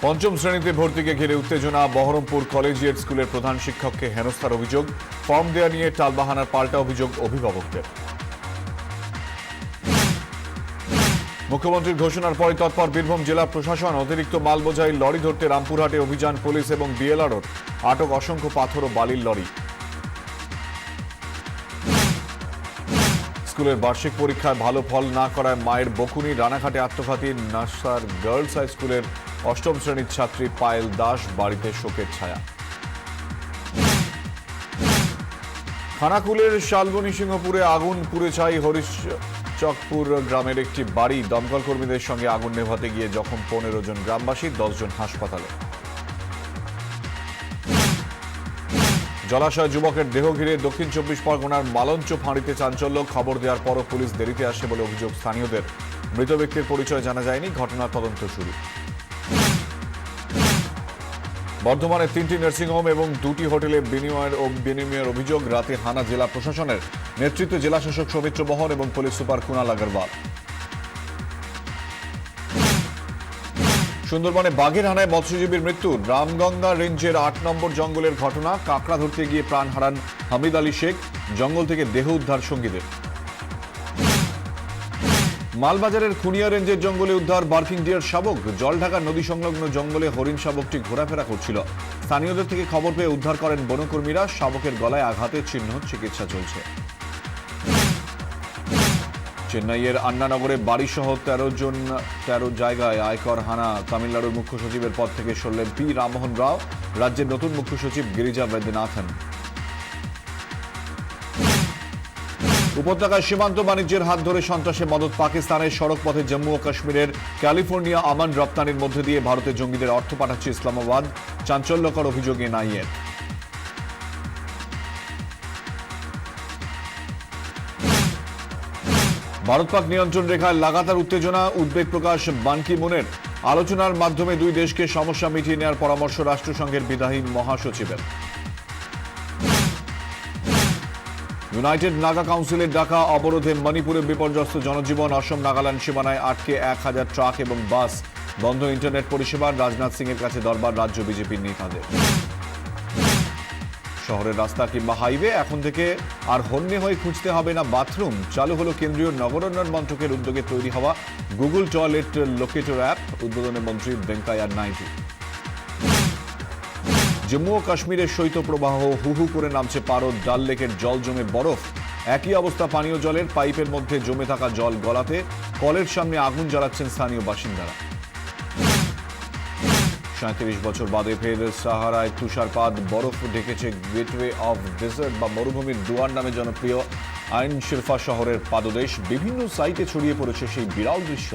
পঞ্চম শ্রেণীতে ভর্তিকে ঘিরে উত্তেজনা। বহরমপুর কলেজিয়েট স্কুলের প্রধান শিক্ষককে হেনস্থার অভিযোগ। ফর্ম দেয়া নিয়ে টালবাহানার পাল্টা অভিযোগ অভিভাবকদের। মুখ্যমন্ত্রীর ঘোষণার পরে তৎপর বীরভূম জেলা প্রশাসন। অতিরিক্ত মাল বোঝাই লরি ধরতে রামপুরহাটে অভিযান পুলিশ এবং বিএলআরওর। আটক অসংখ্য পাথর ও বালির লরি। স্কুলের বার্ষিক পরীক্ষায় ভালো ফল না করায় মায়ের বকুনি। রানাঘাটে আত্মঘাতী। নার্সার গার্লস হাই স্কুলের অষ্টম শ্রেণীর ছাত্রী পায়েল দাস বাড়িতে শোকের ছায়া। খানাকুলের শালবনী সিংহপুরে আগুন পুড়ে ছাই হরিশচকপুর গ্রামের একটি বাড়ি। দমকল কর্মীদের সঙ্গে আগুন নেভাতে গিয়ে জখম 15 জন গ্রামবাসী, 10 জন হাসপাতালে। জলাশয় যুবকের দেহ ঘিরে দক্ষিণ 24 পরগনার মালঞ্চ ফাঁড়িতে চাঞ্চল্য। খবর দেওয়ার পরও পুলিশ দেরিতে আসে বলে অভিযোগ স্থানীয়দের। মৃত ব্যক্তির পরিচয় জানা যায়নি। ঘটনার তদন্ত শুরু। বর্ধমানে 3টি নার্সিংহোম এবং 2টি হোটেলে বিনিময়ের অভিযোগ। রাতে হানা জেলা প্রশাসনের। নেতৃত্বে জেলা শাসক সৌমিত্র মোহন এবং পুলিশ সুপার কুণাল আগরওয়াল। সুন্দরবনে বাঘের হানায় মৎস্যজীবীর মৃত্যু। রামগঙ্গা রেঞ্জের 8 নম্বর জঙ্গলের ঘটনা। কাঁকড়া ধরতে গিয়ে প্রাণ হারান হামিদ আলী শেখ। জঙ্গল থেকে দেহ উদ্ধার সঙ্গীদের। মালবাজারের খুনিয়া রেঞ্জের জঙ্গলে উদ্ধার বার্কিং ডিয়ার শাবক। জলঢাকা নদী সংলগ্ন জঙ্গলে হরিণ শাবকটি ঘোরাফেরা করছিল। স্থানীয়দের থেকে খবর পেয়ে উদ্ধার করেন বনকর্মীরা। শাবকের গলায় আঘাতের চিহ্ন, চিকিৎসা চলছে। চেন্নাইয়ের আন্নানগরে বাড়িসহ 13 জায়গায় আয়কর হানা। তামিলনাড়ুর মুখ্য সচিবের পদ থেকে সরলেন পি রামমোহন রাও। রাজ্যের নতুন মুখ্য সচিব গিরিজা বৈদ্যনাথন। উপত্যকায় সীমান্ত বাণিজ্যের হাত ধরে সন্ত্রাসে মদত। পাকিস্তানের সড়ক পথে জম্মু ও কাশ্মীরের ক্যালিফোর্নিয়া আমান রপ্তানির মধ্যে দিয়ে ভারতে জঙ্গিদের অর্থ পাঠাচ্ছে ইসলামাবাদ। চাঞ্চল্যকর অভিযোগ এনআইএর। ভারত পাক নিয়ন্ত্রণ রেখায় লাগাতার উত্তেজনা। উদ্বেগ প্রকাশ বান কি মুনের। আলোচনার মাধ্যমে দুই দেশকে সমস্যা মিটিয়ে নেওয়ার পরামর্শ রাষ্ট্রসংঘের বিদায়ী মহাসচিবের। ইউনাইটেড নাগা কাউন্সিলের ডাকা অবরোধে মণিপুরে বিপর্যস্ত জনজীবন। অসম নাগাল্যান্ড সীমানায় আটকে 1000 ট্রাক এবং বাস। বন্ধ ইন্টারনেট পরিষেবা। রাজনাথ সিং এর কাছে দরবার রাজ্য বিজেপির নেতাদের। শহরের রাস্তা কিংবা হাইওয়ে এখন থেকে আর হন্যে হয়ে খুঁজতে হবে না বাথরুম। চালু হলো কেন্দ্রীয় নগরোন্নয়ন মন্ত্রকের উদ্যোগে তৈরি হওয়া গুগল টয়লেট লোকেটর অ্যাপ। উদ্বোধনে মন্ত্রী ভেঙ্কাইয়া নাইডু। জম্মু ও কাশ্মীরের শৈত্যপ্রবাহ। হু হু করে নামছে পারদ। ডাল লেকের জল জমে বরফ। একই অবস্থা পানীয় জলের। পাইপের মধ্যে জমে থাকা জল গলাতে কলের সামনে আগুন জ্বালাচ্ছেন স্থানীয় বাসিন্দারা। 37 বছর বাদে ফের সাহারায় তুষারপাত। বরফ ঢেকেছে গেটওয়ে অফ ডেজার্ট বা মরুভূমির দুয়ার নামে জনপ্রিয় আইন শিরফা শহরের পাদদেশ। বিভিন্ন সাইটে ছড়িয়ে পড়েছে সেই বিরল দৃশ্য।